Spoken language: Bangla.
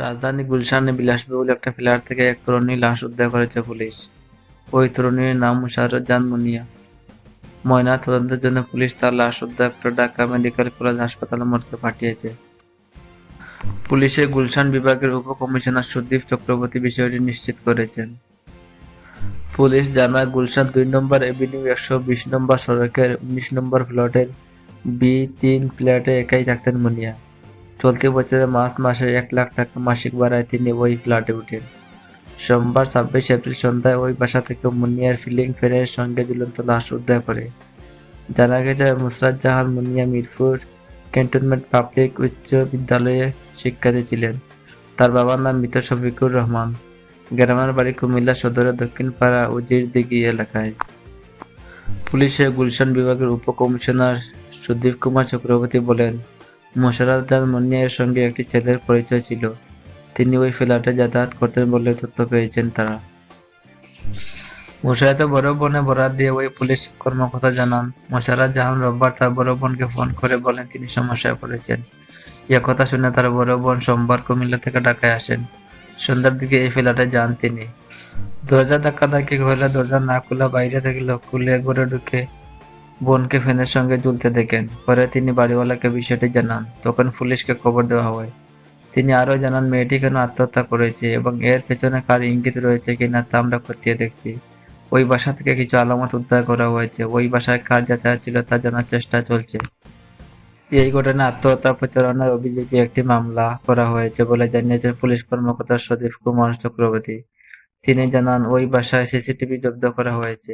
রাজধানী গুলশানে বিলাসবহুল একটা ফ্ল্যাট থেকে এক তরুণীর লাশ উদ্ধার করেছে পুলিশ। ওই তরুণীর নাম মুশাররত মুনিয়া। ময়না তদন্তের জন্য পুলিশ তার লাশ উদ্ধার করে ঢাকা মেডিকেল কলেজ হাসপাতালে মর্গে পাঠিয়েছে। পুলিশের গুলশান বিভাগের উপকমিশনার সুদীপ চক্রবর্তী বিষয়টি নিশ্চিত করেছেন। পুলিশ জানায়, গুলশান ২ নম্বর এভিনিউ ১২০ নম্বর সড়কের ১৯ নম্বর প্লটের বি-৩ ফ্ল্যাটে একাই থাকতেন মুনিয়া। চলতি বছরের মার্চ মাসে ১ লাখ টাকা মাসিক ভাড়ায় তিনি ওই ফ্ল্যাটে ওঠেন। সোমবার ২৬ এপ্রিল সন্ধ্যায় ওই বাসা থেকে মুনিয়ার সিলিং ফ্যানের সঙ্গে ঝুলন্ত লাশ উদ্ধার করে। জানা গেছে, নুসরাত জাহান মুনিয়া মিরপুর ক্যান্টনমেন্ট পাবলিক উচ্চ বিদ্যালয়ে শিক্ষার্থী ছিলেন। তার বাবার নাম মৃত শফিকুর রহমান। গ্রামের বাড়ি কুমিল্লা সদরের দক্ষিণপাড়া উজিরদিঘি এলাকায়। পুলিশের গুলশান বিভাগের উপকমিশনার সুদীপ কুমার চক্রবর্তী বলেন, মোশাররত মুনিয়ার সঙ্গে একটি ছেলের পরিচয় ছিল। তিনি ওই ফ্ল্যাটে যাতায়াত করতেন বলে তথ্য পেয়েছেন তারা। মোশাররতের বড় বোনের বরাত দিয়ে ওই পুলিশ কর্মকর্তা জানান, মোশাররত জাহান রোববার তার বড় বোনকে ফোন করে বলেন তিনি সমস্যায় পড়েছেন। এ কথা শুনে তার বড় বোন সোমবার কুমিল্লা থেকে ঢাকায় আসেন। সন্ধ্যার দিকে এই ফ্ল্যাটে যান তিনি। দরজা ধাক্কাধাক্কি হলে দরজা না খোলা বাইরে থেকে লোক খুলে ঘরে ঢুকে বোনকে ফ্যানের সঙ্গে ঝুলতে দেখেন। পরে তিনি বাড়িওয়ালাকে বিষয়টি জানান। তখন পুলিশকে খবর দেওয়া হয়। তিনি আরও জানান, মেয়েটি কেন আত্মহত্যা করেছে এবং এর পেছনে কার ইঙ্গিত রয়েছে কিনা তা আমরা খতিয়ে দেখছি। ওই বাসা থেকে কিছু আলামত উদ্ধার করা হয়েছে। ওই বাসায় কার যাতায়াত ছিল তা জানার চেষ্টা চলছে। এই ঘটনায় আত্মহত্যা প্রচারণার অভিযোগে একটি মামলা করা হয়েছে বলে জানিয়েছেন পুলিশ কর্মকর্তা সুদীপ কুমার চক্রবর্তী। তিনি জানান, ওই বাসায় সিসিটিভি জব্দ করা হয়েছে।